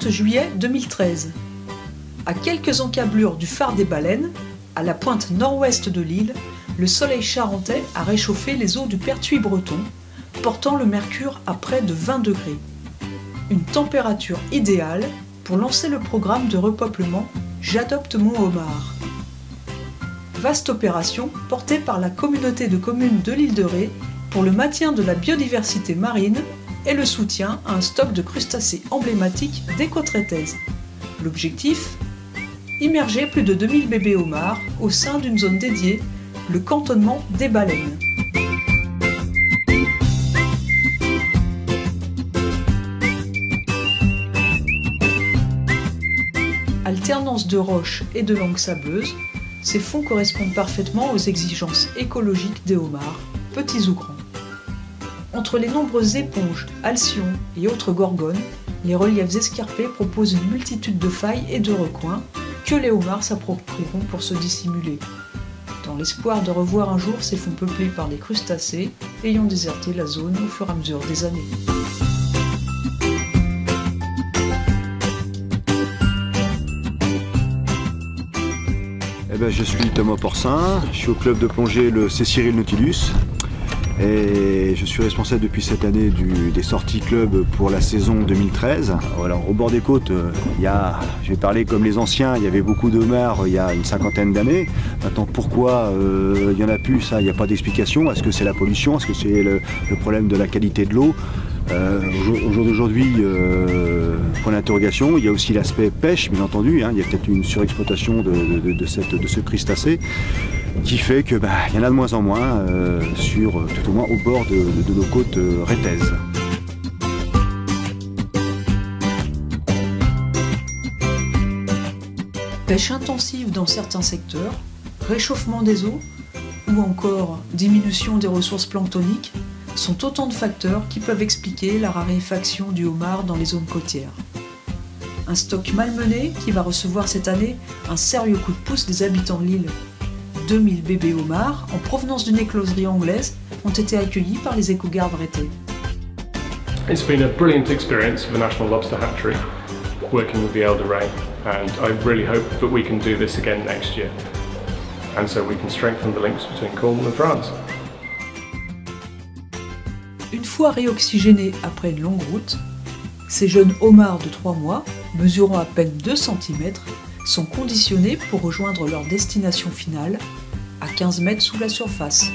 30 juillet 2013. À quelques encablures du phare des Baleines, à la pointe nord-ouest de l'île, le soleil charentais a réchauffé les eaux du Pertuis breton, portant le mercure à près de 20 degrés. Une température idéale pour lancer le programme de repeuplement J'adopte mon homard. Vaste opération portée par la communauté de communes de l'île de Ré pour le maintien de la biodiversité marine et le soutien à un stock de crustacés emblématiques des côtes rétaises. L'objectif ? Immerger plus de 2000 bébés homards au sein d'une zone dédiée, le cantonnement des Baleines. Alternance de roches et de langues sableuses, ces fonds correspondent parfaitement aux exigences écologiques des homards, petits ou grands. Entre les nombreuses éponges, alcyons et autres gorgones, les reliefs escarpés proposent une multitude de failles et de recoins que les homards s'approprieront pour se dissimuler, dans l'espoir de revoir un jour ces fonds peuplés par des crustacés ayant déserté la zone au fur et à mesure des années. Je suis Thomas Porcin, je suis au club de plongée le Cyril Nautilus et je suis responsable depuis cette année des sorties club pour la saison 2013. Alors, au bord des côtes, je vais parler comme les anciens, il y avait beaucoup de homards il y a une cinquantaine d'années. Maintenant, pourquoi il n'y en a plus, ça, il n'y a pas d'explication. Est-ce que c'est la pollution? Est-ce que c'est le problème de la qualité de l'eau? Au jour d'aujourd'hui, point d'interrogation. Il y a aussi l'aspect pêche, bien entendu. Il y a peut-être une surexploitation de ce crustacé qui fait que il y en a de moins en moins, tout au moins au bord de nos côtes rétaises. Pêche intensive dans certains secteurs, réchauffement des eaux ou encore diminution des ressources planctoniques sont autant de facteurs qui peuvent expliquer la raréfaction du homard dans les zones côtières. Un stock malmené qui va recevoir cette année un sérieux coup de pouce des habitants de l'île. 2000 bébés homards en provenance d'une écloserie anglaise ont été accueillis par les éco-gardes rétais. It's been a brilliant experience for the National Lobster Hatchery, working with the Ile de Ré, and I really hope that we can do this again next year, and so we can strengthen the links between Cornwall and France. Une fois réoxygénés après une longue route, ces jeunes homards de 3 mois, mesurant à peine 2 cm, sont conditionnés pour rejoindre leur destination finale, à 15 mètres sous la surface.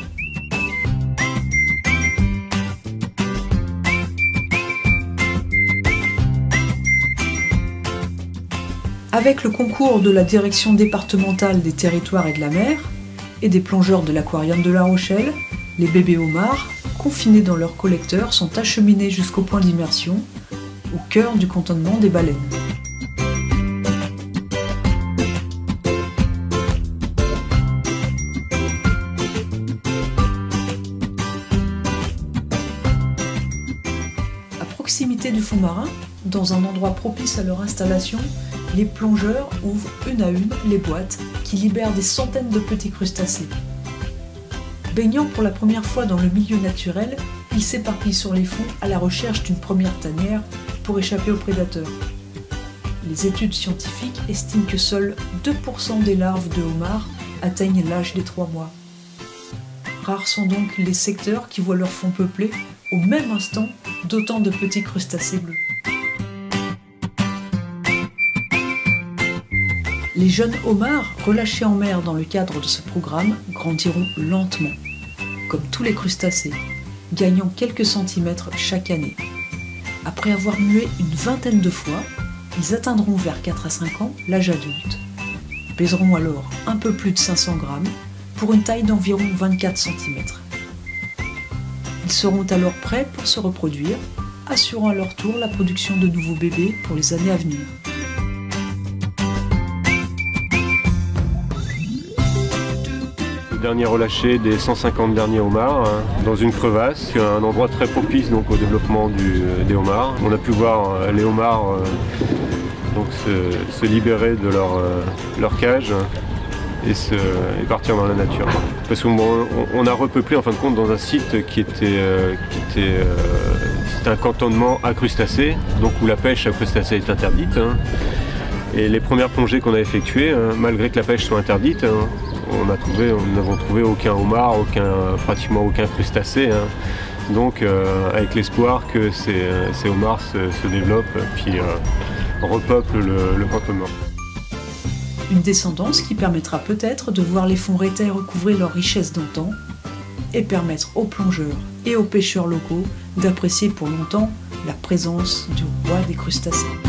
Avec le concours de la Direction départementale des territoires et de la mer et des plongeurs de l'aquarium de La Rochelle, les bébés homards, confinés dans leur collecteur, sont acheminés jusqu'au point d'immersion, au cœur du cantonnement des Baleines. À proximité du fond marin, dans un endroit propice à leur installation, les plongeurs ouvrent une à une les boîtes qui libèrent des centaines de petits crustacés. Baignant pour la première fois dans le milieu naturel, ils s'éparpillent sur les fonds à la recherche d'une première tanière pour échapper aux prédateurs. Les études scientifiques estiment que seuls 2% des larves de homards atteignent l'âge des 3 mois. Rares sont donc les secteurs qui voient leur fond peuplé au même instant d'autant de petits crustacés bleus. Les jeunes homards relâchés en mer dans le cadre de ce programme grandiront lentement, comme tous les crustacés, gagnant quelques centimètres chaque année. Après avoir mué une vingtaine de fois, ils atteindront vers 4 à 5 ans l'âge adulte. Pèseront alors un peu plus de 500 grammes pour une taille d'environ 24 cm. Ils seront alors prêts pour se reproduire, assurant à leur tour la production de nouveaux bébés pour les années à venir. Dernier relâché des 150 derniers homards dans une crevasse, un endroit très propice donc, au développement des homards. On a pu voir les homards donc, se libérer de leur cage et partir dans la nature. Parce qu'on a repeuplé en fin de compte dans un site qui était c'est un cantonnement à crustacés, donc où la pêche à crustacés est interdite. Et les premières plongées qu'on a effectuées, malgré que la pêche soit interdite, nous n'avons trouvé aucun homard, pratiquement aucun crustacé. Donc avec l'espoir que ces homards se développent puis repeuplent le cantonnement. Une descendance qui permettra peut-être de voir les fonds rétais recouvrer leur richesse d'antan et permettre aux plongeurs et aux pêcheurs locaux d'apprécier pour longtemps la présence du roi des crustacés.